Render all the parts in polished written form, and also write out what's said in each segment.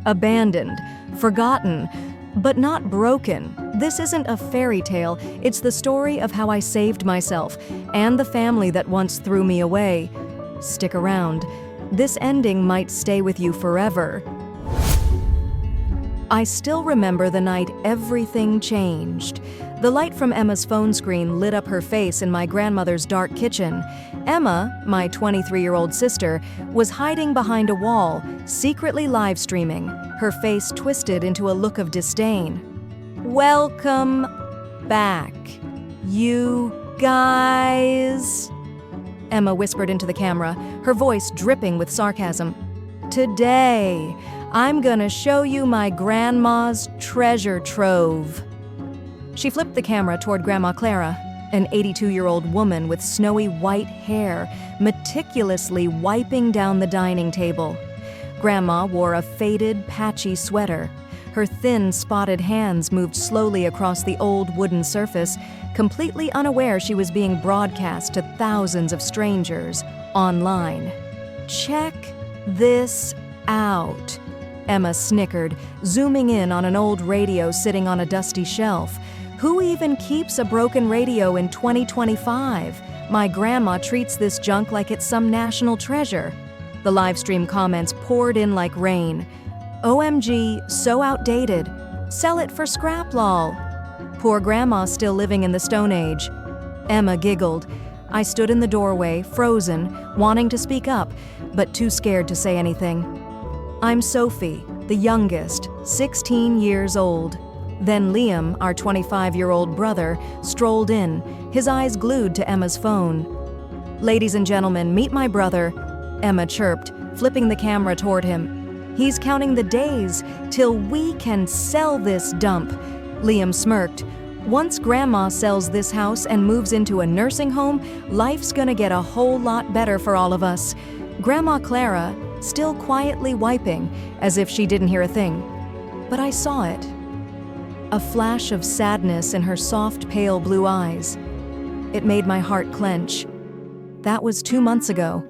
abandoned, forgotten, but not broken. This isn't a fairy tale, it's the story of how I saved myself and the family that once threw me away. Stick around. This ending might stay with you forever. I still remember the night everything changed. The light from Emma's phone screen lit up her face in my grandmother's dark kitchen. Emma, my 23-year-old sister, was hiding behind a wall, secretly live streaming, her face twisted into a look of disdain. "Welcome back, you guys," Emma whispered into the camera, her voice dripping with sarcasm. "Today, I'm gonna show you my grandma's treasure trove." She flipped the camera toward Grandma Clara, an 82-year-old woman with snowy white hair, meticulously wiping down the dining table. Grandma wore a faded, patchy sweater. Her thin, spotted hands moved slowly across the old wooden surface, completely unaware she was being broadcast to thousands of strangers online. "Check this out," Emma snickered, zooming in on an old radio sitting on a dusty shelf. "Who even keeps a broken radio in 2025? My grandma treats this junk like it's some national treasure." The livestream comments poured in like rain. "OMG, so outdated. Sell it for scrap, lol. Poor grandma still living in the Stone Age." Emma giggled. I stood in the doorway, frozen, wanting to speak up, but too scared to say anything. "I'm Sophie, the youngest, 16 years old." Then Liam, our 25-year-old brother, strolled in, his eyes glued to Emma's phone. "Ladies and gentlemen, meet my brother," Emma chirped, flipping the camera toward him. "He's counting the days till we can sell this dump." Liam smirked. "Once Grandma sells this house and moves into a nursing home, life's gonna get a whole lot better for all of us." Grandma Clara, still quietly wiping, as if she didn't hear a thing. But I saw it. A flash of sadness in her soft, pale blue eyes. It made my heart clench. That was 2 months ago.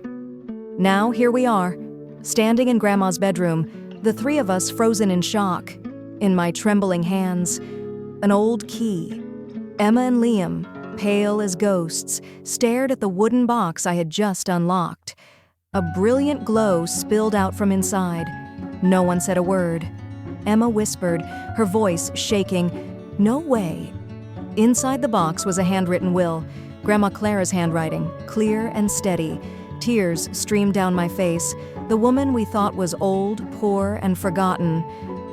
Now here we are, standing in Grandma's bedroom, the three of us frozen in shock. In my trembling hands, an old key. Emma and Liam, pale as ghosts, stared at the wooden box I had just unlocked. A brilliant glow spilled out from inside. No one said a word. Emma whispered, her voice shaking, "No way." Inside the box was a handwritten will, Grandma Clara's handwriting, clear and steady. Tears streamed down my face. The woman we thought was old, poor, and forgotten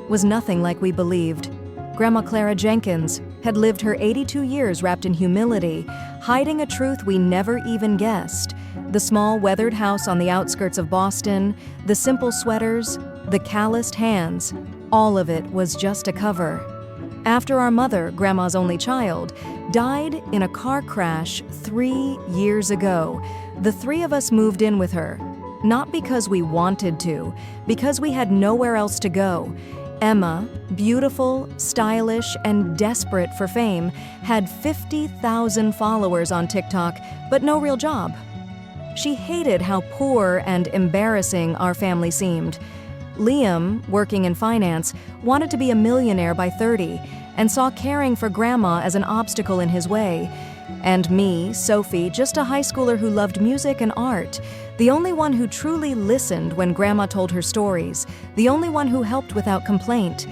was nothing like we believed. Grandma Clara Jenkins had lived her 82 years wrapped in humility, hiding a truth we never even guessed. The small, weathered house on the outskirts of Boston, the simple sweaters, the calloused hands, all of it was just a cover. After our mother, Grandma's only child, died in a car crash 3 years ago, the three of us moved in with her. Not because we wanted to, because we had nowhere else to go. Emma, beautiful, stylish, and desperate for fame, had 50,000 followers on TikTok, but no real job. She hated how poor and embarrassing our family seemed. Liam, working in finance, wanted to be a millionaire by 30 and saw caring for Grandma as an obstacle in his way. And me, Sophie, just a high schooler who loved music and art, the only one who truly listened when Grandma told her stories, the only one who helped without complaint.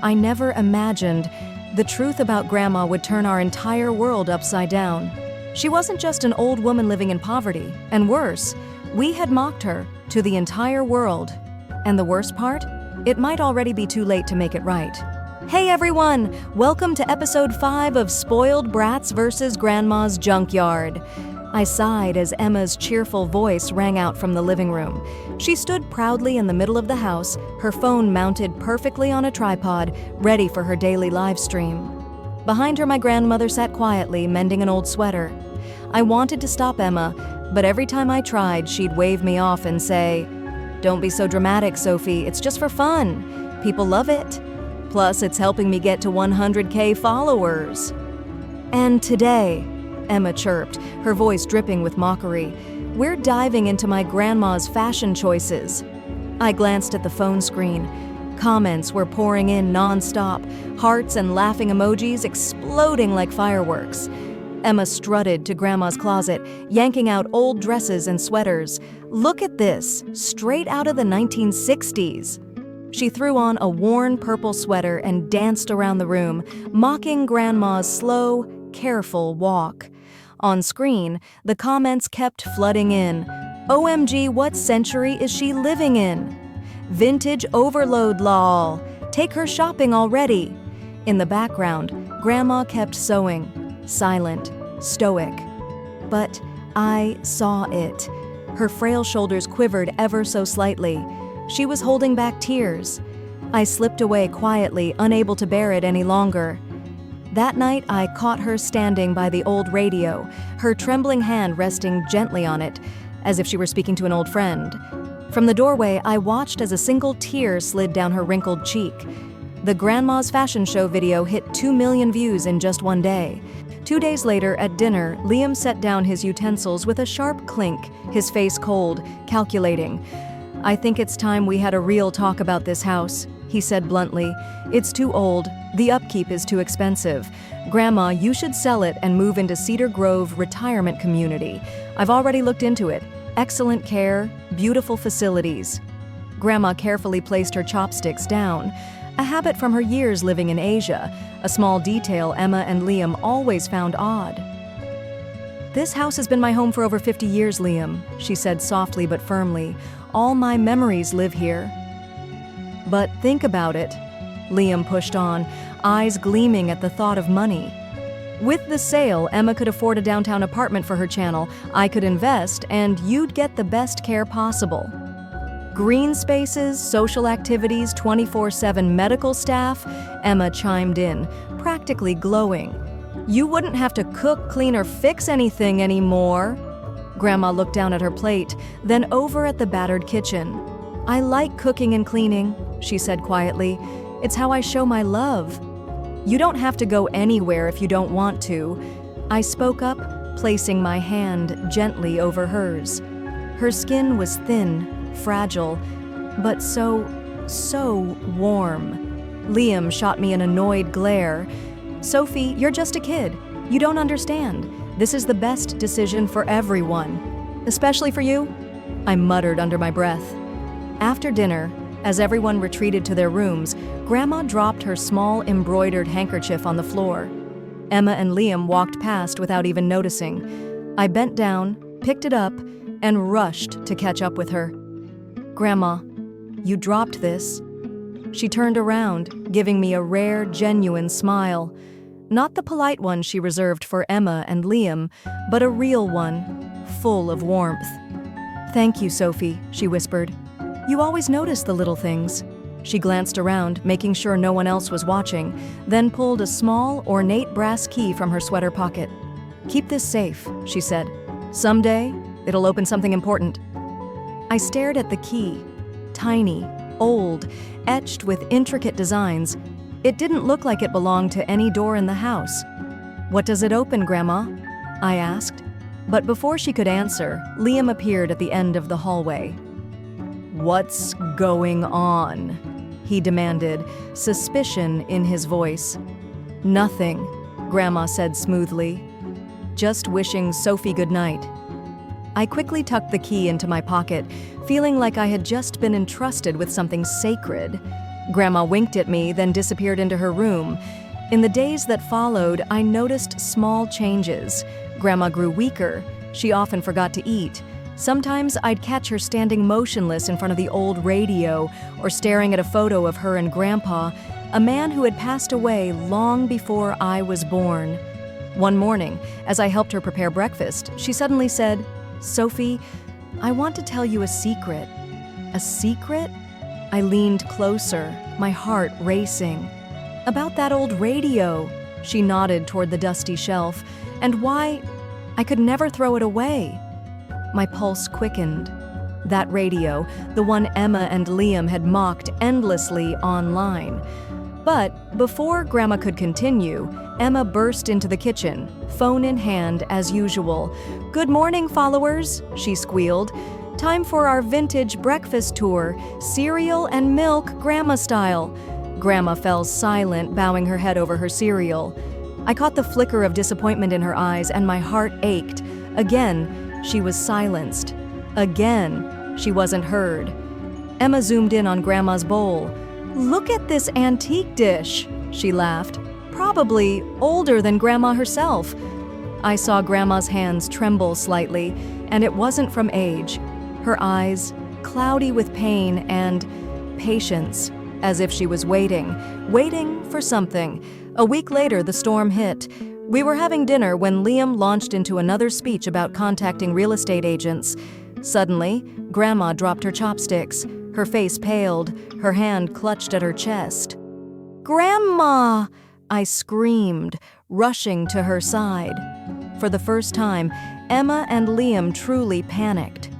I never imagined the truth about Grandma would turn our entire world upside down. She wasn't just an old woman living in poverty, and worse, we had mocked her to the entire world. And the worst part? It might already be too late to make it right. Hey everyone! Welcome to episode 5 of Spoiled Brats vs. Grandma's Junkyard. I sighed as Emma's cheerful voice rang out from the living room. She stood proudly in the middle of the house, her phone mounted perfectly on a tripod, ready for her daily live stream. Behind her, my grandmother sat quietly, mending an old sweater. I wanted to stop Emma, but every time I tried, she'd wave me off and say, "Don't be so dramatic, Sophie. It's just for fun. People love it. Plus, it's helping me get to 100K followers." "And today," Emma chirped, her voice dripping with mockery, "we're diving into my grandma's fashion choices." I glanced at the phone screen. Comments were pouring in non-stop, hearts and laughing emojis exploding like fireworks. Emma strutted to Grandma's closet, yanking out old dresses and sweaters. "Look at this, straight out of the 1960s. She threw on a worn purple sweater and danced around the room, mocking Grandma's slow, careful walk. On screen, the comments kept flooding in. "OMG, what century is she living in? Vintage overload lol. Take her shopping already." In the background, Grandma kept sewing, silent, stoic. But I saw it. Her frail shoulders quivered ever so slightly. She was holding back tears. I slipped away quietly, unable to bear it any longer. That night, I caught her standing by the old radio, her trembling hand resting gently on it, as if she were speaking to an old friend. From the doorway, I watched as a single tear slid down her wrinkled cheek. The Grandma's fashion show video hit 2 million views in just one day. 2 days later, at dinner, Liam set down his utensils with a sharp clink, his face cold, calculating. "I think it's time we had a real talk about this house," he said bluntly. "It's too old. The upkeep is too expensive. Grandma, you should sell it and move into Cedar Grove Retirement Community. I've already looked into it. Excellent care, beautiful facilities." Grandma carefully placed her chopsticks down, a habit from her years living in Asia, a small detail Emma and Liam always found odd. "This house has been my home for over 50 years, Liam," she said softly but firmly. "All my memories live here." "But think about it," Liam pushed on, eyes gleaming at the thought of money. "With the sale, Emma could afford a downtown apartment for her channel, I could invest, and you'd get the best care possible. Green spaces, social activities, 24/7 medical staff," Emma chimed in, practically glowing. "You wouldn't have to cook, clean, or fix anything anymore." Grandma looked down at her plate, then over at the battered kitchen. "I like cooking and cleaning," she said quietly. "It's how I show my love." "You don't have to go anywhere if you don't want to," I spoke up, placing my hand gently over hers. Her skin was thin, fragile, but so warm. Liam shot me an annoyed glare. "Sophie, you're just a kid. You don't understand. This is the best decision for everyone. Especially for you," I muttered under my breath. After dinner, as everyone retreated to their rooms, Grandma dropped her small embroidered handkerchief on the floor. Emma and Liam walked past without even noticing. I bent down, picked it up, and rushed to catch up with her. "Grandma, you dropped this." She turned around, giving me a rare, genuine smile. Not the polite one she reserved for Emma and Liam, but a real one, full of warmth. "Thank you, Sophie," she whispered. "You always notice the little things." She glanced around, making sure no one else was watching, then pulled a small, ornate brass key from her sweater pocket. "Keep this safe," she said. "Someday, it'll open something important." I stared at the key. Tiny, old, etched with intricate designs. It didn't look like it belonged to any door in the house. "What does it open, Grandma?" I asked. But before she could answer, Liam appeared at the end of the hallway. "What's going on?" he demanded, suspicion in his voice. "Nothing," Grandma said smoothly. "Just wishing Sophie good night." I quickly tucked the key into my pocket, feeling like I had just been entrusted with something sacred. Grandma winked at me, then disappeared into her room. In the days that followed, I noticed small changes. Grandma grew weaker. She often forgot to eat. Sometimes I'd catch her standing motionless in front of the old radio or staring at a photo of her and Grandpa, a man who had passed away long before I was born. One morning, as I helped her prepare breakfast, she suddenly said, "Sophie, I want to tell you a secret." "A secret?" I leaned closer, my heart racing. "About that old radio," she nodded toward the dusty shelf, "and why I could never throw it away." My pulse quickened. That radio, the one Emma and Liam had mocked endlessly online. But before Grandma could continue, Emma burst into the kitchen, phone in hand as usual. "Good morning, followers," she squealed. Time for our vintage breakfast tour, cereal and milk Grandma style. Grandma fell silent, bowing her head over her cereal. I caught the flicker of disappointment in her eyes and my heart ached. Again, she was silenced. Again, she wasn't heard. Emma zoomed in on Grandma's bowl. "Look at this antique dish," she laughed. "Probably older than Grandma herself." I saw Grandma's hands tremble slightly, and it wasn't from age. Her eyes, cloudy with pain and patience, as if she was waiting for something. A week later, the storm hit. We were having dinner when Liam launched into another speech about contacting real estate agents. Suddenly, Grandma dropped her chopsticks. Her face paled, her hand clutched at her chest. "Grandma!" I screamed, rushing to her side. For the first time, Emma and Liam truly panicked.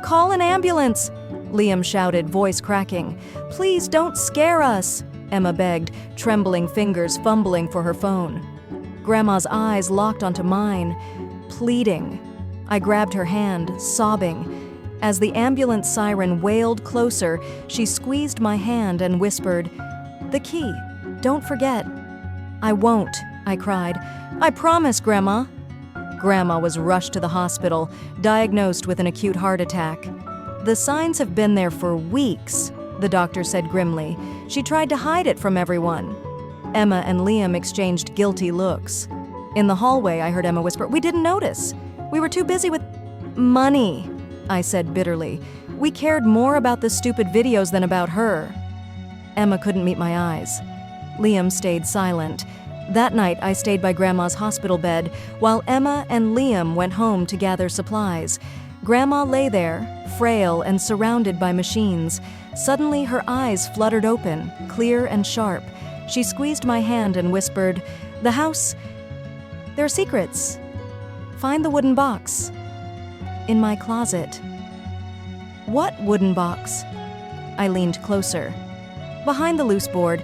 "Call an ambulance!" Liam shouted, voice cracking. "Please don't scare us!" Emma begged, trembling fingers fumbling for her phone. Grandma's eyes locked onto mine, pleading. I grabbed her hand, sobbing. As the ambulance siren wailed closer, she squeezed my hand and whispered, "The key, don't forget." "I won't," I cried. "I promise, Grandma." Grandma was rushed to the hospital, diagnosed with an acute heart attack. "The signs have been there for weeks," the doctor said grimly. "She tried to hide it from everyone." Emma and Liam exchanged guilty looks. In the hallway, I heard Emma whisper, "We didn't notice. We were too busy with money," I said bitterly. "We cared more about the stupid videos than about her." Emma couldn't meet my eyes. Liam stayed silent. That night, I stayed by Grandma's hospital bed while Emma and Liam went home to gather supplies. Grandma lay there, frail and surrounded by machines. Suddenly, her eyes fluttered open, clear and sharp. She squeezed my hand and whispered, "The house, there are secrets. Find the wooden box. In my closet." "What wooden box?" I leaned closer. "Behind the loose board,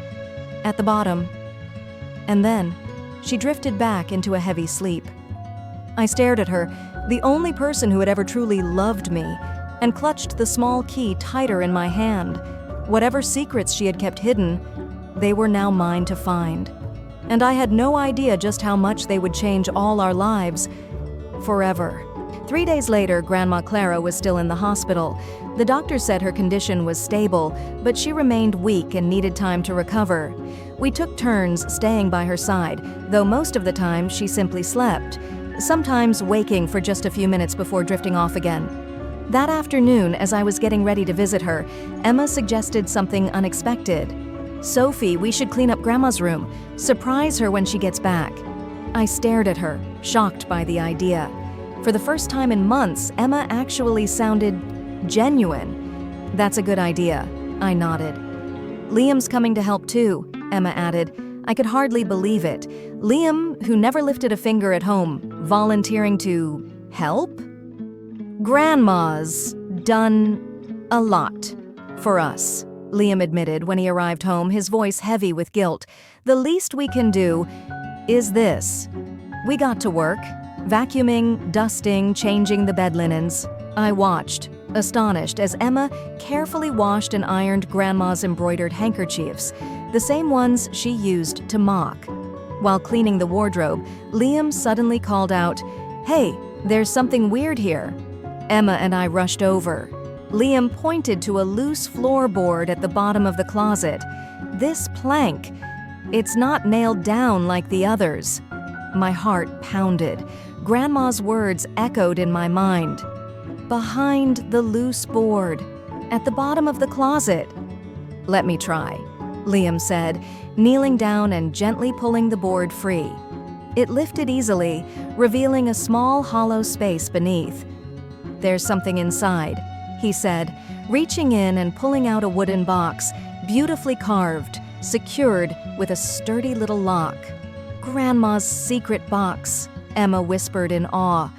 at the bottom." And then, she drifted back into a heavy sleep. I stared at her, the only person who had ever truly loved me, and clutched the small key tighter in my hand. Whatever secrets she had kept hidden, they were now mine to find. And I had no idea just how much they would change all our lives, forever. 3 days later, Grandma Clara was still in the hospital. The doctor said her condition was stable, but she remained weak and needed time to recover. We took turns staying by her side, though most of the time she simply slept, sometimes waking for just a few minutes before drifting off again. That afternoon, as I was getting ready to visit her, Emma suggested something unexpected. "Sophie, we should clean up Grandma's room, surprise her when she gets back." I stared at her, shocked by the idea. For the first time in months, Emma actually sounded genuine. "That's a good idea," I nodded. "Liam's coming to help too," Emma added. I could hardly believe it. Liam, who never lifted a finger at home, volunteering to help? "Grandma's done a lot for us," Liam admitted when he arrived home, his voice heavy with guilt. "The least we can do is this." We got to work, vacuuming, dusting, changing the bed linens. I watched, astonished, as Emma carefully washed and ironed Grandma's embroidered handkerchiefs, the same ones she used to mock. While cleaning the wardrobe, Liam suddenly called out, "Hey, there's something weird here." Emma and I rushed over. Liam pointed to a loose floorboard at the bottom of the closet. "This plank, it's not nailed down like the others." My heart pounded. Grandma's words echoed in my mind. "Behind the loose board, at the bottom of the closet." "Let me try," Liam said, kneeling down and gently pulling the board free. It lifted easily, revealing a small hollow space beneath. "There's something inside," he said, reaching in and pulling out a wooden box, beautifully carved, secured with a sturdy little lock. "Grandma's secret box," Emma whispered in awe.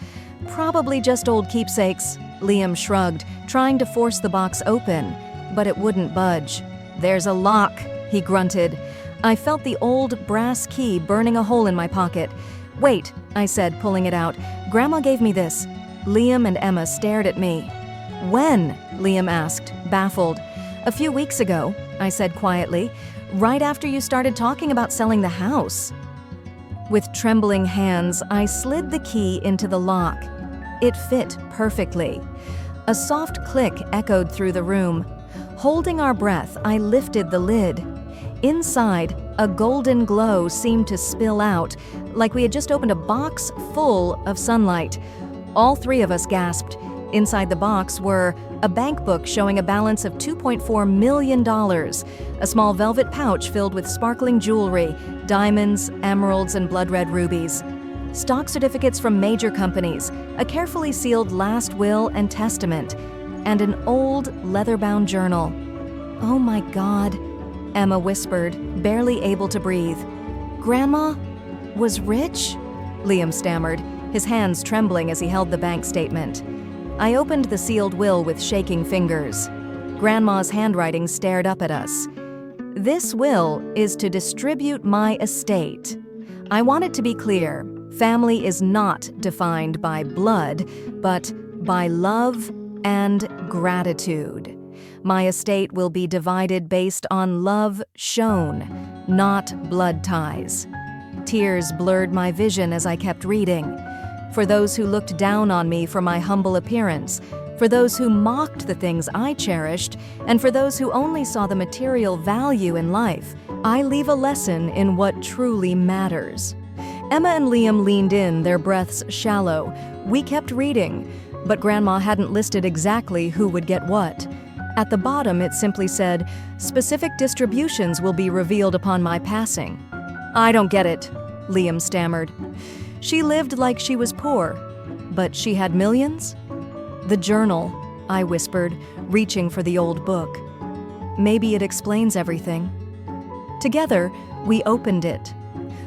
"Probably just old keepsakes," Liam shrugged, trying to force the box open, but it wouldn't budge. "There's a lock," he grunted. I felt the old brass key burning a hole in my pocket. "Wait," I said, pulling it out. "Grandma gave me this." Liam and Emma stared at me. When? Liam asked, baffled. A few weeks ago, I said quietly, right after you started talking about selling the house. With trembling hands, I slid the key into the lock. It fit perfectly. A soft click echoed through the room. Holding our breath, I lifted the lid. Inside, a golden glow seemed to spill out, like we had just opened a box full of sunlight. All three of us gasped. Inside the box were a bank book showing a balance of $2.4 million, a small velvet pouch filled with sparkling jewelry, diamonds, emeralds, and blood red rubies, stock certificates from major companies, a carefully sealed last will and testament, and an old leather-bound journal. "Oh my God," Emma whispered, barely able to breathe. "Grandma was rich?" Liam stammered, his hands trembling as he held the bank statement. I opened the sealed will with shaking fingers. Grandma's handwriting stared up at us. "This will is to distribute my estate. I want it to be clear, family is not defined by blood, but by love and gratitude. My estate will be divided based on love shown, not blood ties." Tears blurred my vision as I kept reading. For those who looked down on me for my humble appearance, for those who mocked the things I cherished, and for those who only saw the material value in life, I leave a lesson in what truly matters. Emma and Liam leaned in, their breaths shallow. We kept reading, but Grandma hadn't listed exactly who would get what. At the bottom, it simply said, "Specific distributions will be revealed upon my passing." "I don't get it," Liam stammered. "She lived like she was poor, but she had millions?" "The journal," I whispered, reaching for the old book. "Maybe it explains everything." Together, we opened it.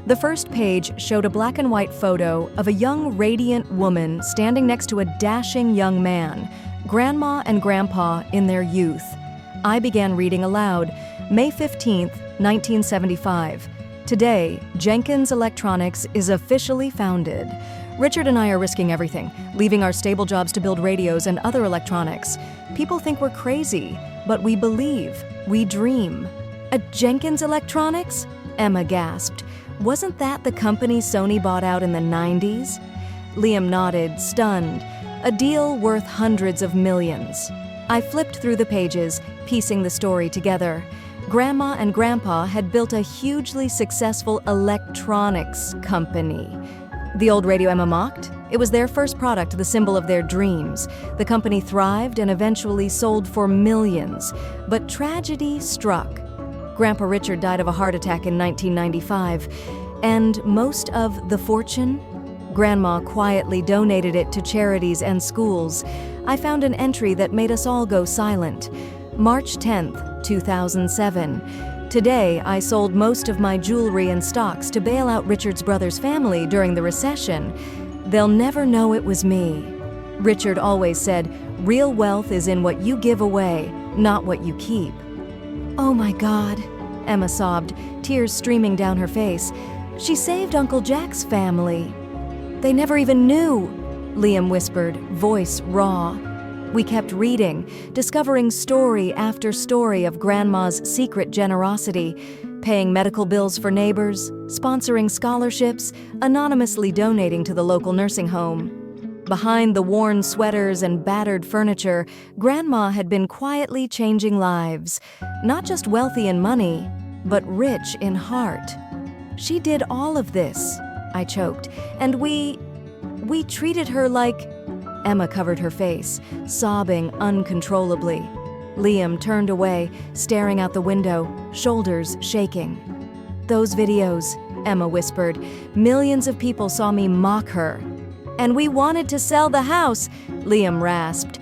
The first page showed a black and white photo of a young, radiant woman standing next to a dashing young man, Grandma and Grandpa in their youth. I began reading aloud. May 15th, 1975. Today, Jenkins Electronics is officially founded. Richard and I are risking everything, leaving our stable jobs to build radios and other electronics. People think we're crazy, but we believe, we dream. "A Jenkins Electronics?" Emma gasped. "Wasn't that the company Sony bought out in the 90s? Liam nodded, stunned. "A deal worth hundreds of millions." I flipped through the pages, piecing the story together. Grandma and Grandpa had built a hugely successful electronics company. The old radio Emma mocked? It was their first product, the symbol of their dreams. The company thrived and eventually sold for millions. But tragedy struck. Grandpa Richard died of a heart attack in 1995. And most of the fortune? Grandma quietly donated it to charities and schools. I found an entry that made us all go silent. March 10th, 2007. Today, I sold most of my jewelry and stocks to bail out Richard's brother's family during the recession. They'll never know it was me. Richard always said, "Real wealth is in what you give away, not what you keep." "Oh my God," Emma sobbed, tears streaming down her face. "She saved Uncle Jack's family." "They never even knew," Liam whispered, voice raw. We kept reading, discovering story after story of Grandma's secret generosity, paying medical bills for neighbors, sponsoring scholarships, anonymously donating to the local nursing home. Behind the worn sweaters and battered furniture, Grandma had been quietly changing lives, not just wealthy in money, but rich in heart. "She did all of this," I choked, "and we treated her like—" Emma covered her face, sobbing uncontrollably. Liam turned away, staring out the window, shoulders shaking. "Those videos," Emma whispered. "Millions of people saw me mock her." "And we wanted to sell the house," Liam rasped.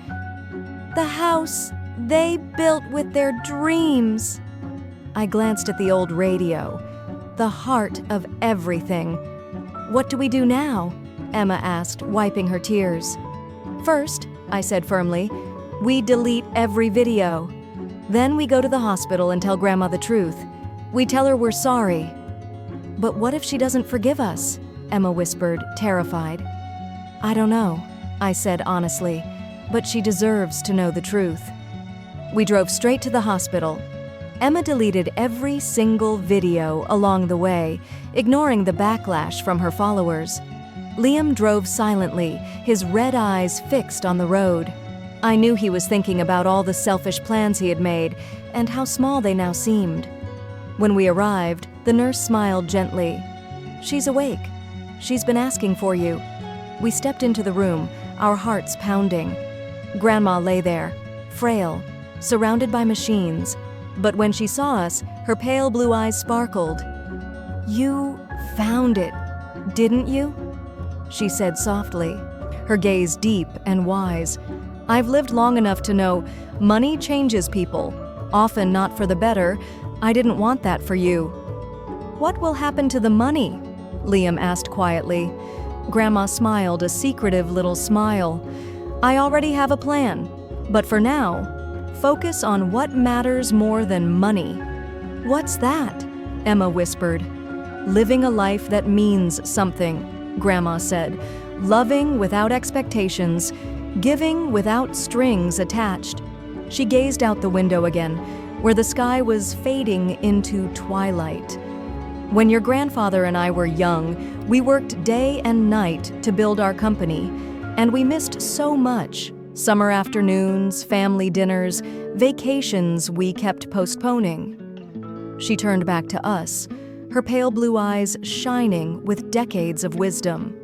"The house they built with their dreams." I glanced at the old radio, the heart of everything. "What do we do now?" Emma asked, wiping her tears. "First," I said firmly, "we delete every video. Then we go to the hospital and tell Grandma the truth. We tell her we're sorry." "But what if she doesn't forgive us?" Emma whispered, terrified. "I don't know," I said honestly. but she deserves to know the truth. We drove straight to the hospital. Emma deleted every single video along the way, ignoring the backlash from her followers. Liam drove silently, his red eyes fixed on the road. I knew he was thinking about all the selfish plans he had made and how small they now seemed. When we arrived, the nurse smiled gently. "She's awake. She's been asking for you." We stepped into the room, our hearts pounding. Grandma lay there, frail, surrounded by machines, but when she saw us, her pale blue eyes sparkled. "You found it, didn't you?" she said softly, her gaze deep and wise. "I've lived long enough to know money changes people, often not for the better. I didn't want that for you." "What will happen to the money?" Liam asked quietly. Grandma smiled a secretive little smile. "I already have a plan, but for now, focus on what matters more than money." "What's that?" Emma whispered. "Living a life that means something," Grandma said. "Loving without expectations, giving without strings attached." She gazed out the window again, where the sky was fading into twilight. "When your grandfather and I were young, we worked day and night to build our company, and we missed so much. Summer afternoons, family dinners, vacations we kept postponing." She turned back to us, her pale blue eyes shining with decades of wisdom.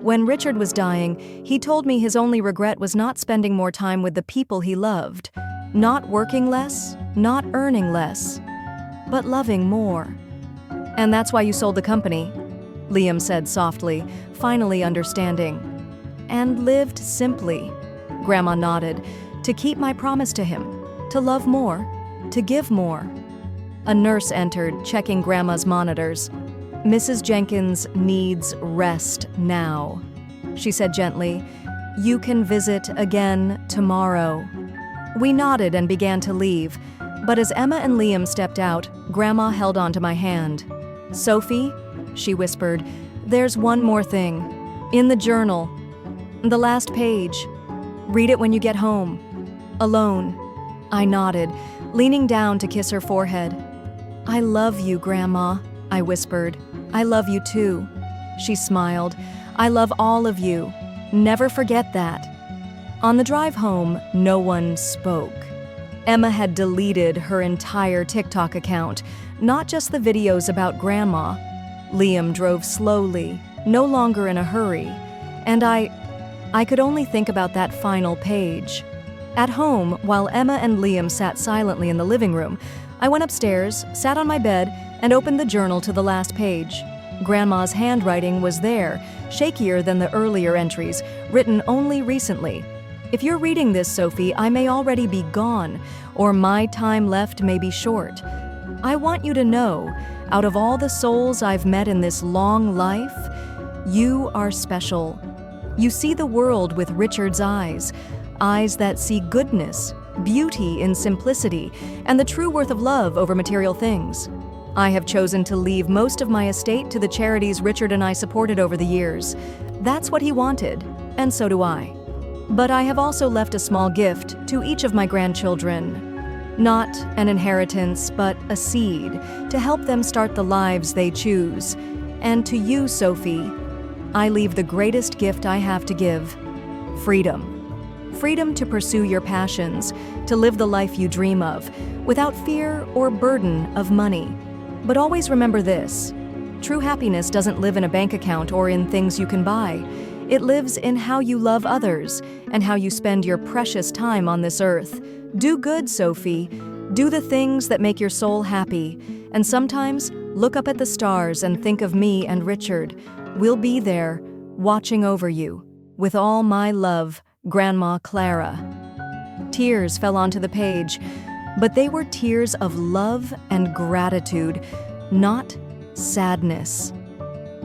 "When Richard was dying, he told me his only regret was not spending more time with the people he loved, not working less, not earning less, but loving more." "And that's why you sold the company," Liam said softly, finally understanding. "And lived simply," Grandma nodded, "to keep my promise to him, to love more, to give more." A nurse entered, checking Grandma's monitors. "Mrs. Jenkins needs rest now," she said gently. "You can visit again tomorrow." We nodded and began to leave, but as Emma and Liam stepped out, Grandma held onto my hand. "Sophie," she whispered, "there's one more thing. In the journal. The last page. Read it when you get home. Alone." I nodded, leaning down to kiss her forehead. "I love you, Grandma," I whispered. "I love you too." She smiled. "I love all of you. Never forget that." On the drive home, no one spoke. Emma had deleted her entire TikTok account, not just the videos about Grandma. Liam drove slowly, no longer in a hurry, and I could only think about that final page. At home, while Emma and Liam sat silently in the living room, I went upstairs, sat on my bed, and opened the journal to the last page. Grandma's handwriting was there, shakier than the earlier entries, written only recently. "If you're reading this, Sophie, I may already be gone, or my time left may be short. I want you to know, out of all the souls I've met in this long life, you are special. You see the world with Richard's eyes, eyes that see goodness, beauty in simplicity, and the true worth of love over material things. I have chosen to leave most of my estate to the charities Richard and I supported over the years. That's what he wanted, and so do I. But I have also left a small gift to each of my grandchildren. Not an inheritance, but a seed to help them start the lives they choose. And to you, Sophie, I leave the greatest gift I have to give: freedom. Freedom to pursue your passions, to live the life you dream of, without fear or burden of money. But always remember this: true happiness doesn't live in a bank account or in things you can buy. It lives in how you love others and how you spend your precious time on this earth. Do good, Sophie. Do the things that make your soul happy. And sometimes look up at the stars and think of me and Richard. We'll be there, watching over you. With all my love, Grandma Clara." Tears fell onto the page, but they were tears of love and gratitude, not sadness.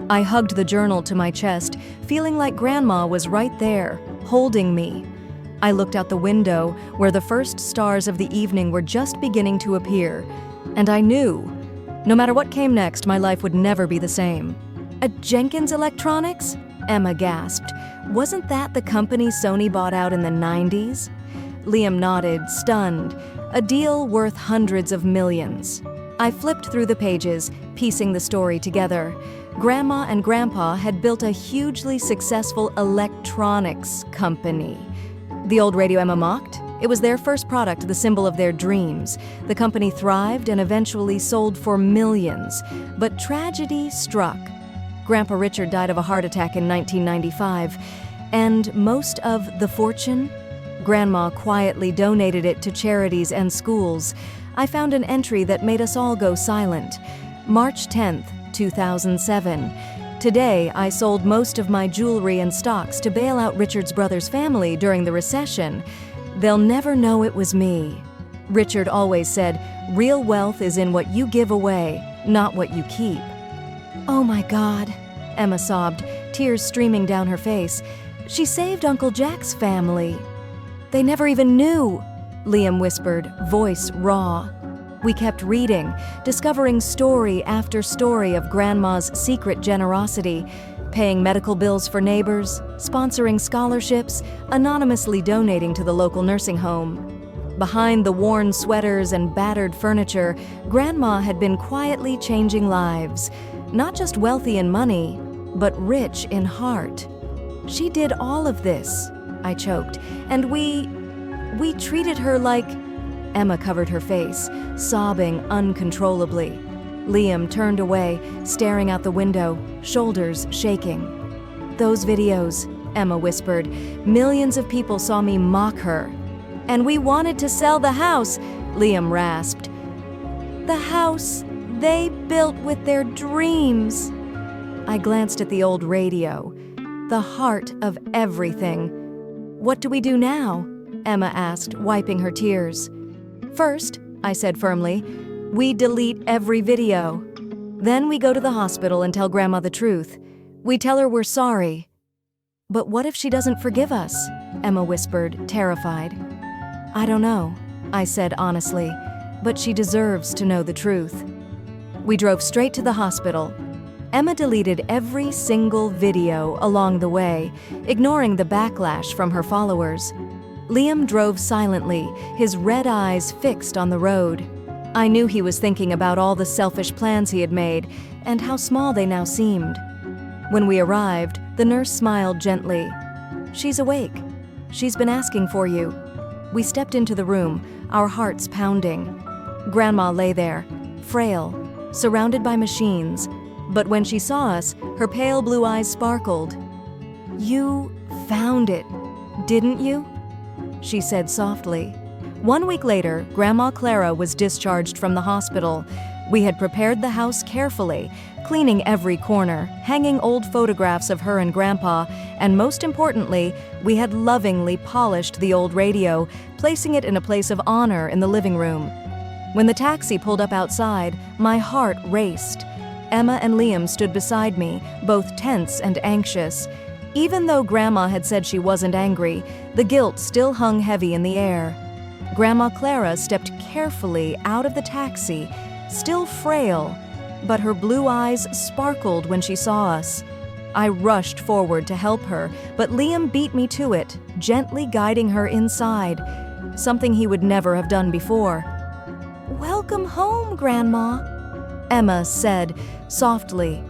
I hugged the journal to my chest, feeling like Grandma was right there, holding me. I looked out the window, where the first stars of the evening were just beginning to appear, and I knew, no matter what came next, my life would never be the same. "At Jenkins Electronics?" Emma gasped. Wasn't that the company Sony bought out in the 90s? Liam nodded, stunned. A deal worth hundreds of millions. I flipped through the pages, piecing the story together. Grandma and Grandpa had built a hugely successful electronics company. The old radio Emma mocked? It was their first product, the symbol of their dreams. The company thrived and eventually sold for millions. But tragedy struck. Grandpa Richard died of a heart attack in 1995. And most of the fortune? Grandma quietly donated it to charities and schools. I found an entry that made us all go silent. March 10th, 2007. Today, I sold most of my jewelry and stocks to bail out Richard's brother's family during the recession. They'll never know it was me. Richard always said, real wealth is in what you give away, not what you keep. Oh my God, Emma sobbed, tears streaming down her face. She saved Uncle Jack's family. They never even knew, Liam whispered, voice raw. We kept reading, discovering story after story of Grandma's secret generosity, paying medical bills for neighbors, sponsoring scholarships, anonymously donating to the local nursing home. Behind the worn sweaters and battered furniture, Grandma had been quietly changing lives, not just wealthy in money, but rich in heart. She did all of this, I choked, and we treated her like... Emma covered her face, sobbing uncontrollably. Liam turned away, staring out the window, shoulders shaking. Those videos, Emma whispered. Millions of people saw me mock her. And we wanted to sell the house, Liam rasped. The house they built with their dreams. I glanced at the old radio, the heart of everything. What do we do now? Emma asked, wiping her tears. First, I said firmly, we delete every video. Then we go to the hospital and tell Grandma the truth. We tell her we're sorry. But what if she doesn't forgive us? Emma whispered, terrified. I don't know, I said honestly, but she deserves to know the truth. We drove straight to the hospital. Emma deleted every single video along the way, ignoring the backlash from her followers. Liam drove silently, his red eyes fixed on the road. I knew he was thinking about all the selfish plans he had made and how small they now seemed. When we arrived, the nurse smiled gently. She's awake. She's been asking for you. We stepped into the room, our hearts pounding. Grandma lay there, frail, surrounded by machines, but when she saw us, her pale blue eyes sparkled. You found it, didn't you? She said softly. 1 week later, Grandma Clara was discharged from the hospital. We had prepared the house carefully, cleaning every corner, hanging old photographs of her and Grandpa, and most importantly, we had lovingly polished the old radio, placing it in a place of honor in the living room. When the taxi pulled up outside, my heart raced. Emma and Liam stood beside me, both tense and anxious. Even though Grandma had said she wasn't angry, the guilt still hung heavy in the air. Grandma Clara stepped carefully out of the taxi, still frail, but her blue eyes sparkled when she saw us. I rushed forward to help her, but Liam beat me to it, gently guiding her inside, something he would never have done before. Welcome home, Grandma, Emma said softly,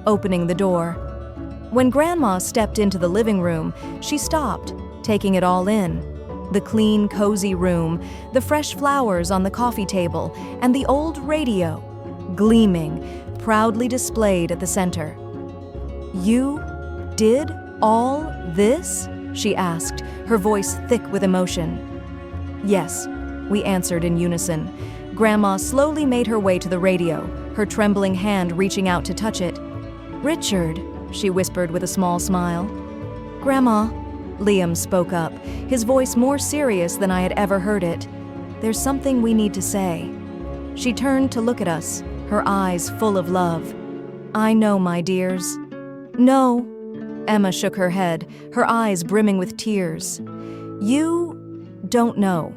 opening the door. When Grandma stepped into the living room, she stopped, taking it all in. The clean, cozy room, the fresh flowers on the coffee table, and the old radio, gleaming, proudly displayed at the center. You did all this? She asked, her voice thick with emotion. Yes, we answered in unison. Grandma slowly made her way to the radio, her trembling hand reaching out to touch it. Richard, she whispered with a small smile. Grandma, Liam spoke up, his voice more serious than I had ever heard it. There's something we need to say. She turned to look at us, her eyes full of love. I know, my dears. No, Emma shook her head, her eyes brimming with tears. You don't know.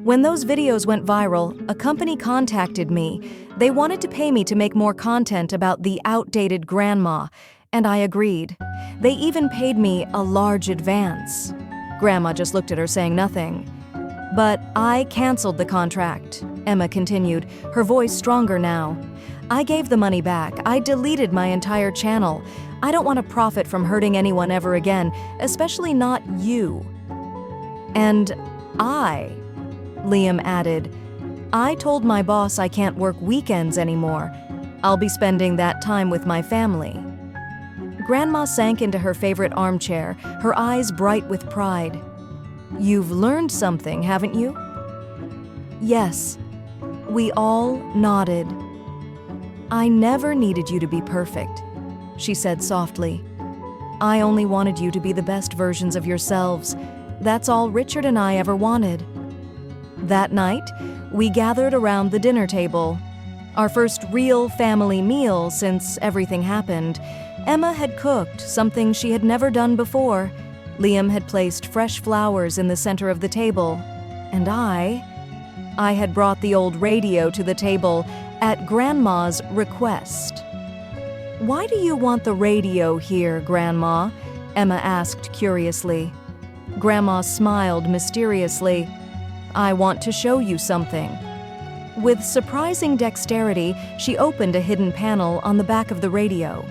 When those videos went viral, a company contacted me. They wanted to pay me to make more content about the outdated Grandma, And I agreed. They even paid me a large advance. Grandma just looked at her, saying nothing. But I canceled the contract, Emma continued, her voice stronger now. I gave the money back. I deleted my entire channel. I don't want to profit from hurting anyone ever again, especially not you. And Liam added, I told my boss I can't work weekends anymore. I'll be spending that time with my family. Grandma sank into her favorite armchair, her eyes bright with pride. You've learned something, haven't you? Yes. We all nodded. I never needed you to be perfect, she said softly. I only wanted you to be the best versions of yourselves. That's all Richard and I ever wanted. That night, we gathered around the dinner table. Our first real family meal since everything happened. Emma had cooked something she had never done before. Liam had placed fresh flowers in the center of the table. And I had brought the old radio to the table at Grandma's request. Why do you want the radio here, Grandma? Emma asked curiously. Grandma smiled mysteriously. I want to show you something. With surprising dexterity, she opened a hidden panel on the back of the radio.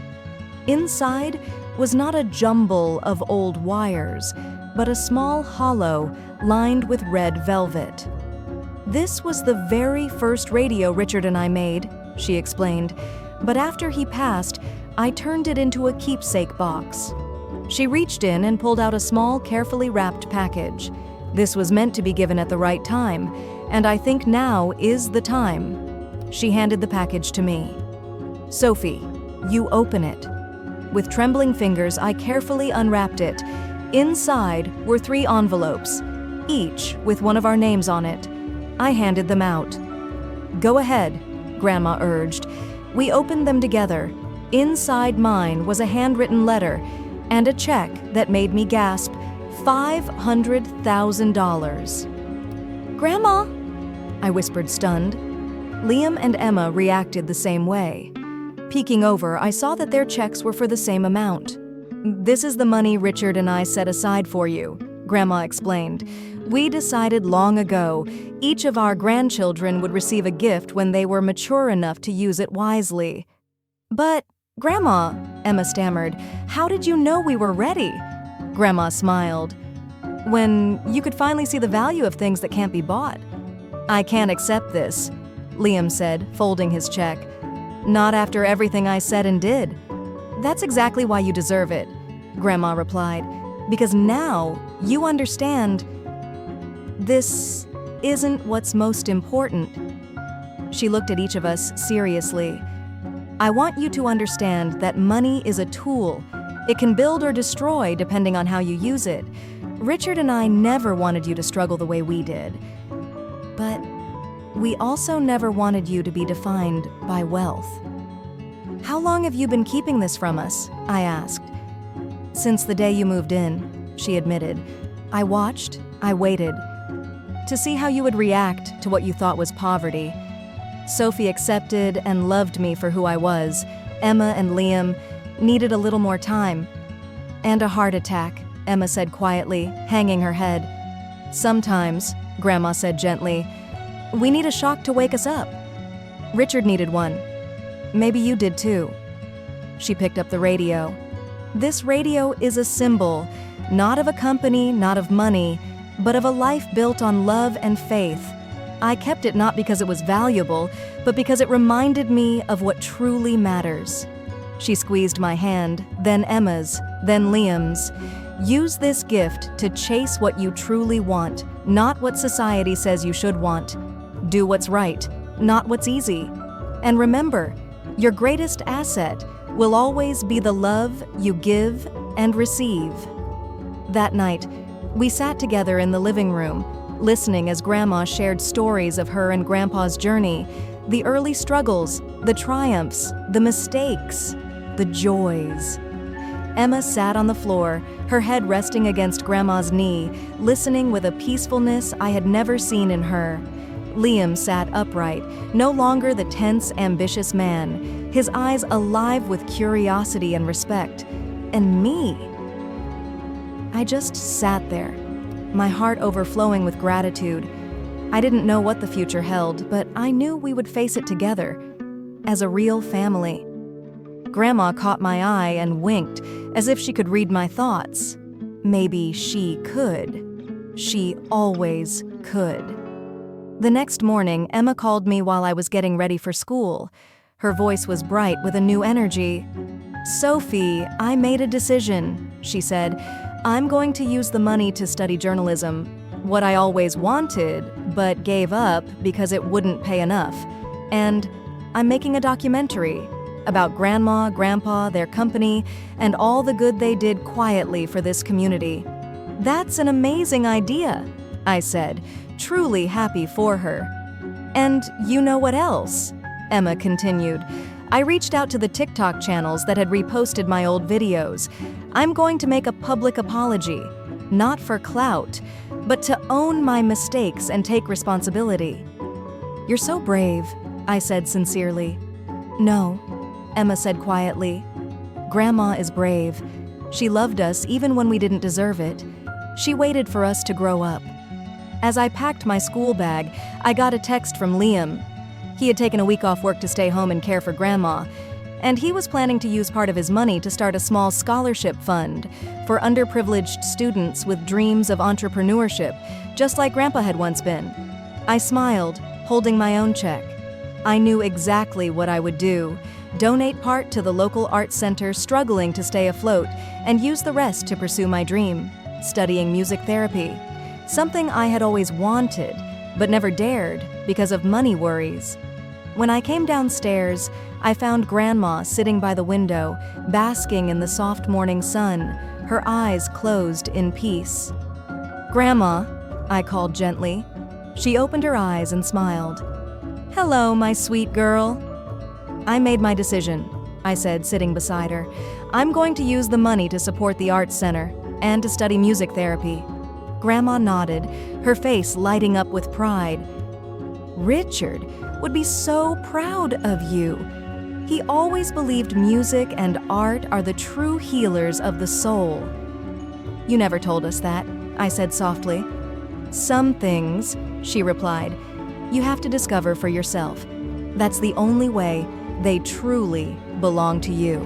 Inside was not a jumble of old wires, but a small hollow lined with red velvet. This was the very first radio Richard and I made, she explained, but after he passed, I turned it into a keepsake box. She reached in and pulled out a small, carefully wrapped package. This was meant to be given at the right time, and I think now is the time. She handed the package to me. Sophie, you open it. With trembling fingers, I carefully unwrapped it. Inside were 3 envelopes, each with one of our names on it. I handed them out. Go ahead, Grandma urged. We opened them together. Inside mine was a handwritten letter and a check that made me gasp, $500,000. Grandma, I whispered, stunned. Liam and Emma reacted the same way. Peeking over, I saw that their checks were for the same amount. This is the money Richard and I set aside for you, Grandma explained. We decided long ago each of our grandchildren would receive a gift when they were mature enough to use it wisely. But, Grandma, Emma stammered, how did you know we were ready? Grandma smiled. When you could finally see the value of things that can't be bought. I can't accept this, Liam said, folding his check. Not after everything I said and did. That's exactly why you deserve it, Grandma replied, because now you understand this isn't what's most important. She looked at each of us seriously. I want you to understand that money is a tool. It can build or destroy depending on how you use it. Richard and I never wanted you to struggle the way we did. But we also never wanted you to be defined by wealth. How long have you been keeping this from us? I asked. Since the day you moved in, she admitted. I watched, I waited, to see how you would react to what you thought was poverty. Sophie accepted and loved me for who I was. Emma and Liam needed a little more time. And a heart attack, Emma said quietly, hanging her head. Sometimes, Grandma said gently, we need a shock to wake us up. Richard needed one. Maybe you did too. She picked up the radio. This radio is a symbol, not of a company, not of money, but of a life built on love and faith. I kept it not because it was valuable, but because it reminded me of what truly matters. She squeezed my hand, then Emma's, then Liam's. Use this gift to chase what you truly want, not what society says you should want. Do what's right, not what's easy. And remember, your greatest asset will always be the love you give and receive. That night, we sat together in the living room, listening as Grandma shared stories of her and Grandpa's journey, the early struggles, the triumphs, the mistakes, the joys. Emma sat on the floor, her head resting against Grandma's knee, listening with a peacefulness I had never seen in her. Liam sat upright, no longer the tense, ambitious man, his eyes alive with curiosity and respect. And me? I just sat there, my heart overflowing with gratitude. I didn't know what the future held, but I knew we would face it together, as a real family. Grandma caught my eye and winked, as if she could read my thoughts. Maybe she could. She always could. The next morning, Emma called me while I was getting ready for school. Her voice was bright with a new energy. "Sophie, I made a decision," she said. "I'm going to use the money to study journalism. What I always wanted, but gave up because it wouldn't pay enough. And I'm making a documentary about Grandma, Grandpa, their company, and all the good they did quietly for this community." "That's an amazing idea," I said, truly happy for her. "And you know what else?" Emma continued. "I reached out to the TikTok channels that had reposted my old videos. I'm going to make a public apology, not for clout, but to own my mistakes and take responsibility." "You're so brave," I said sincerely. "No," Emma said quietly. "Grandma is brave. She loved us even when we didn't deserve it. She waited for us to grow up." As I packed my school bag, I got a text from Liam. He had taken a week off work to stay home and care for Grandma, and he was planning to use part of his money to start a small scholarship fund for underprivileged students with dreams of entrepreneurship, just like Grandpa had once been. I smiled, holding my own check. I knew exactly what I would do: donate part to the local art center struggling to stay afloat, and use the rest to pursue my dream, studying music therapy. Something I had always wanted, but never dared because of money worries. When I came downstairs, I found Grandma sitting by the window, basking in the soft morning sun, her eyes closed in peace. "Grandma," I called gently. She opened her eyes and smiled. "Hello, my sweet girl." "I made my decision," I said, sitting beside her. "I'm going to use the money to support the Arts Center and to study music therapy." Grandma nodded, her face lighting up with pride. "Richard would be so proud of you. He always believed music and art are the true healers of the soul." "You never told us that," I said softly. "Some things," she replied, "you have to discover for yourself. That's the only way they truly belong to you."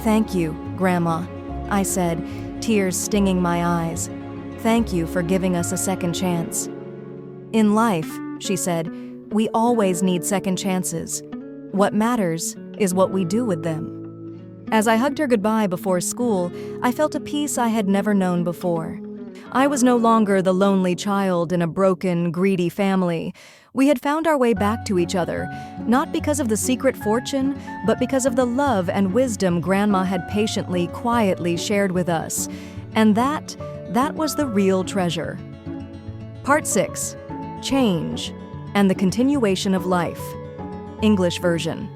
"Thank you, Grandma," I said, tears stinging my eyes. "Thank you for giving us a second chance." "In life," she said, "we always need second chances. What matters is what we do with them." As I hugged her goodbye before school, I felt a peace I had never known before. I was no longer the lonely child in a broken, greedy family. We had found our way back to each other, not because of the secret fortune, but because of the love and wisdom Grandma had patiently, quietly shared with us. And that was the real treasure. Part 6. Change and the Continuation of Life. English version.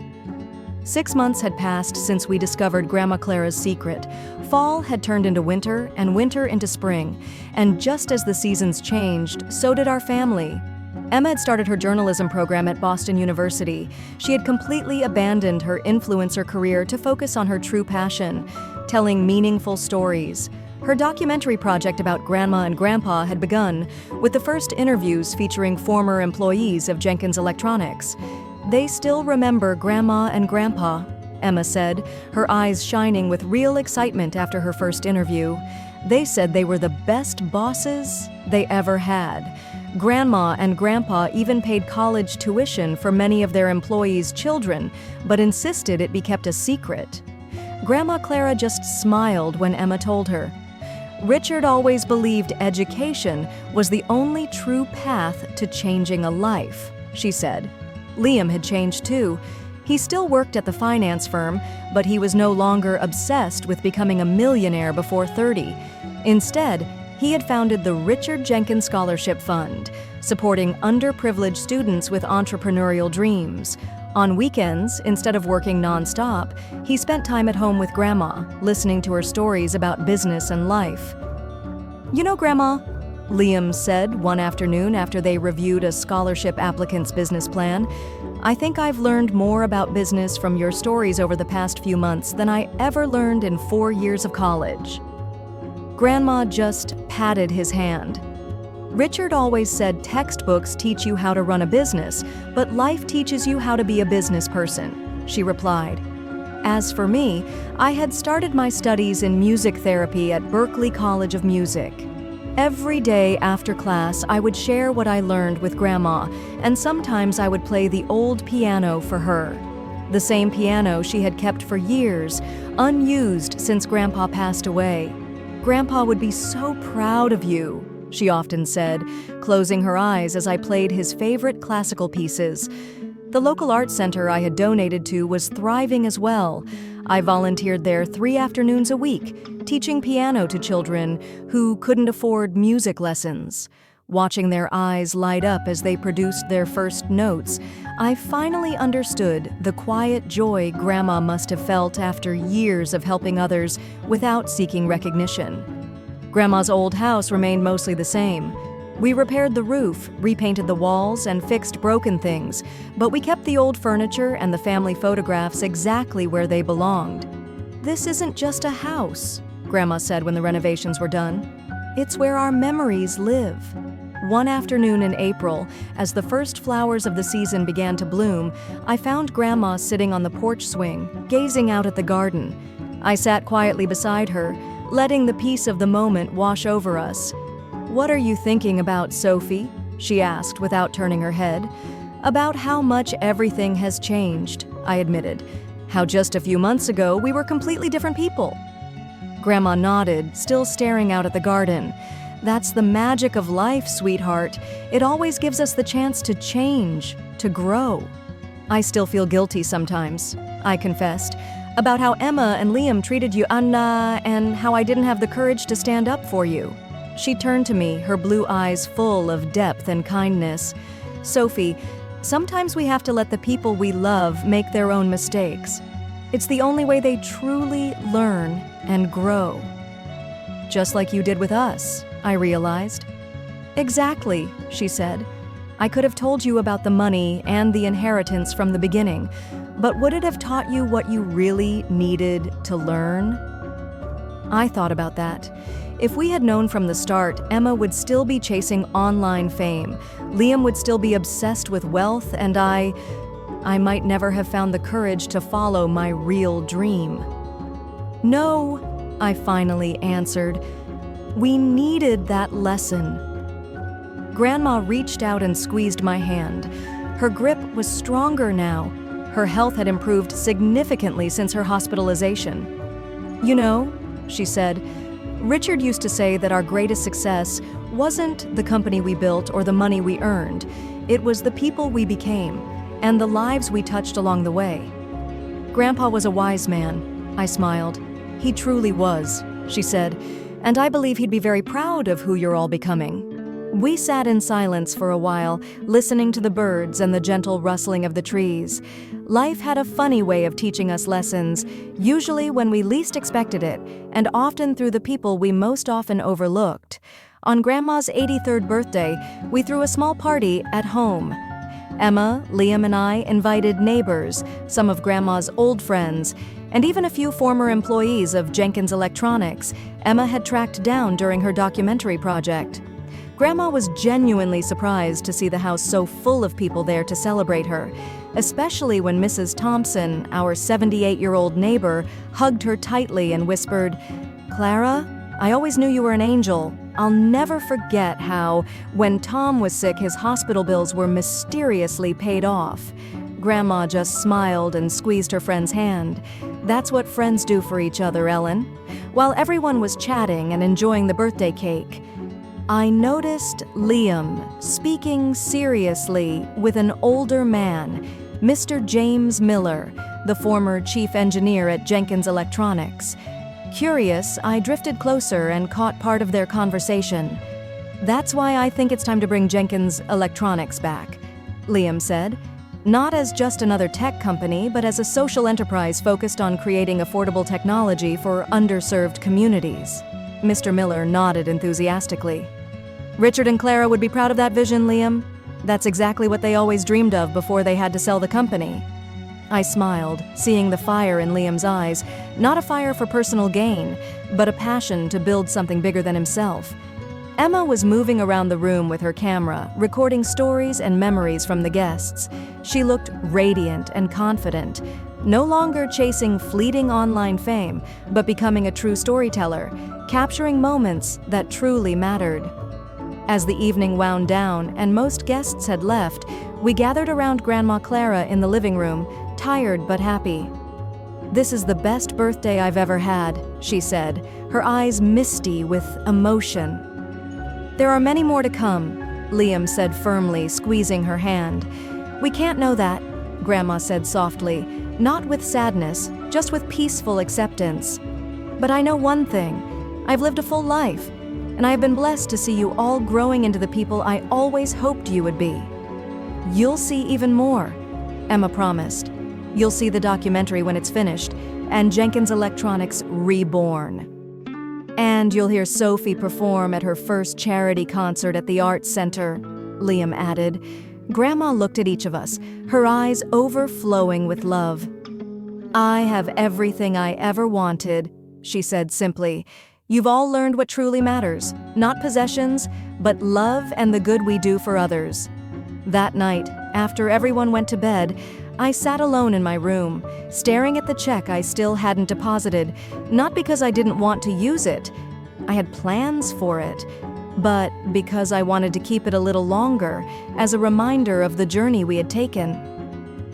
6 months had passed since we discovered Grandma Clara's secret. Fall had turned into winter, and winter into spring. And just as the seasons changed, so did our family. Emma had started her journalism program at Boston University. She had completely abandoned her influencer career to focus on her true passion, telling meaningful stories. Her documentary project about Grandma and Grandpa had begun, with the first interviews featuring former employees of Jenkins Electronics. "They still remember Grandma and Grandpa," Emma said, her eyes shining with real excitement after her first interview. "They said they were the best bosses they ever had. Grandma and Grandpa even paid college tuition for many of their employees' children, but insisted it be kept a secret." Grandma Clara just smiled when Emma told her. "Richard always believed education was the only true path to changing a life," she said. Liam had changed too. He still worked at the finance firm, but he was no longer obsessed with becoming a millionaire before 30. Instead, he had founded the Richard Jenkins Scholarship Fund, supporting underprivileged students with entrepreneurial dreams. On weekends, instead of working nonstop, he spent time at home with Grandma, listening to her stories about business and life. "You know, Grandma, Liam said one afternoon after they reviewed a scholarship applicant's business plan. "I think I've learned more about business from your stories over the past few months than I ever learned in 4 years of college." Grandma just patted his hand. "Richard always said textbooks teach you how to run a business, but life teaches you how to be a business person," she replied. As for me, I had started my studies in music therapy at Berklee College of Music. Every day after class, I would share what I learned with Grandma, and sometimes I would play the old piano for her. The same piano she had kept for years, unused since Grandpa passed away. "Grandpa would be so proud of you," she often said, closing her eyes as I played his favorite classical pieces. The local art center I had donated to was thriving as well. I volunteered there 3 afternoons a week, teaching piano to children who couldn't afford music lessons. Watching their eyes light up as they produced their first notes, I finally understood the quiet joy Grandma must have felt after years of helping others without seeking recognition. Grandma's old house remained mostly the same. We repaired the roof, repainted the walls, and fixed broken things, but we kept the old furniture and the family photographs exactly where they belonged. "This isn't just a house," Grandma said when the renovations were done. "It's where our memories live." One afternoon in April, as the first flowers of the season began to bloom, I found Grandma sitting on the porch swing, gazing out at the garden. I sat quietly beside her, letting the peace of the moment wash over us. "What are you thinking about, Sophie?" she asked without turning her head. "About how much everything has changed," I admitted. "How just a few months ago we were completely different people." Grandma nodded, still staring out at the garden. "That's the magic of life, sweetheart. It always gives us the chance to change, to grow." "I still feel guilty sometimes," I confessed, "about how Emma and Liam treated you, Anna, and how I didn't have the courage to stand up for you." She turned to me, her blue eyes full of depth and kindness. "Sophie, sometimes we have to let the people we love make their own mistakes. It's the only way they truly learn and grow." "Just like you did with us," I realized. "Exactly," she said. "I could have told you about the money and the inheritance from the beginning, but would it have taught you what you really needed to learn?" I thought about that. If we had known from the start, Emma would still be chasing online fame, Liam would still be obsessed with wealth, and I might never have found the courage to follow my real dream. "No," I finally answered. "We needed that lesson." Grandma reached out and squeezed my hand. Her grip was stronger now. Her health had improved significantly since her hospitalization. "You know," she said, "Richard used to say that our greatest success wasn't the company we built or the money we earned. It was the people we became and the lives we touched along the way." "Grandpa was a wise man," I smiled. "He truly was," she said, "and I believe he'd be very proud of who you're all becoming." We sat in silence for a while, listening to the birds and the gentle rustling of the trees. Life had a funny way of teaching us lessons, usually when we least expected it, and often through the people we most often overlooked. On Grandma's 83rd birthday, we threw a small party at home. Emma, Liam, and I invited neighbors, some of Grandma's old friends, and even a few former employees of Jenkins Electronics Emma had tracked down during her documentary project. Grandma was genuinely surprised to see the house so full of people there to celebrate her, especially when Mrs. Thompson, our 78-year-old neighbor, hugged her tightly and whispered, "Clara, I always knew you were an angel. I'll never forget how, when Tom was sick, his hospital bills were mysteriously paid off." Grandma just smiled and squeezed her friend's hand. "That's what friends do for each other, Ellen." While everyone was chatting and enjoying the birthday cake, I noticed Liam speaking seriously with an older man, Mr. James Miller, the former chief engineer at Jenkins Electronics. Curious, I drifted closer and caught part of their conversation. "That's why I think it's time to bring Jenkins Electronics back," Liam said. "Not as just another tech company, but as a social enterprise focused on creating affordable technology for underserved communities." Mr. Miller nodded enthusiastically. Richard and Clara would be proud of that vision, Liam. That's exactly what they always dreamed of before they had to sell the company. I smiled, seeing the fire in Liam's eyes, not a fire for personal gain, but a passion to build something bigger than himself. Emma was moving around the room with her camera, recording stories and memories from the guests. She looked radiant and confident, no longer chasing fleeting online fame, but becoming a true storyteller, capturing moments that truly mattered. As the evening wound down and most guests had left, we gathered around Grandma Clara in the living room, tired but happy. "This is the best birthday I've ever had," she said, her eyes misty with emotion. "There are many more to come," Liam said firmly, squeezing her hand. "We can't know that," Grandma said softly, not with sadness, just with peaceful acceptance. "But I know one thing. I've lived a full life, and I have been blessed to see you all growing into the people I always hoped you would be." "You'll see even more," Emma promised. "You'll see the documentary when it's finished, and Jenkins Electronics reborn. And you'll hear Sophie perform at her first charity concert at the Arts Center," Liam added. Grandma looked at each of us, her eyes overflowing with love. "I have everything I ever wanted," she said simply. "You've all learned what truly matters, not possessions, but love and the good we do for others." That night, after everyone went to bed, I sat alone in my room, staring at the check I still hadn't deposited, not because I didn't want to use it. I had plans for it, but because I wanted to keep it a little longer, as a reminder of the journey we had taken.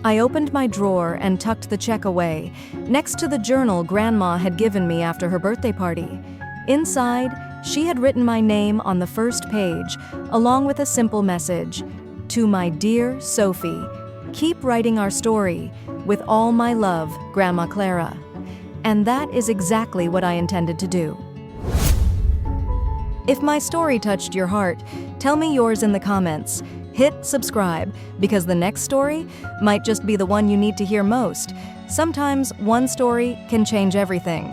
I opened my drawer and tucked the check away, next to the journal Grandma had given me after her birthday party. Inside, she had written my name on the first page, along with a simple message: "To my dear Sophie, keep writing our story. With all my love, Grandma Clara." And that is exactly what I intended to do. If my story touched your heart, tell me yours in the comments. Hit subscribe, because the next story might just be the one you need to hear most. Sometimes one story can change everything.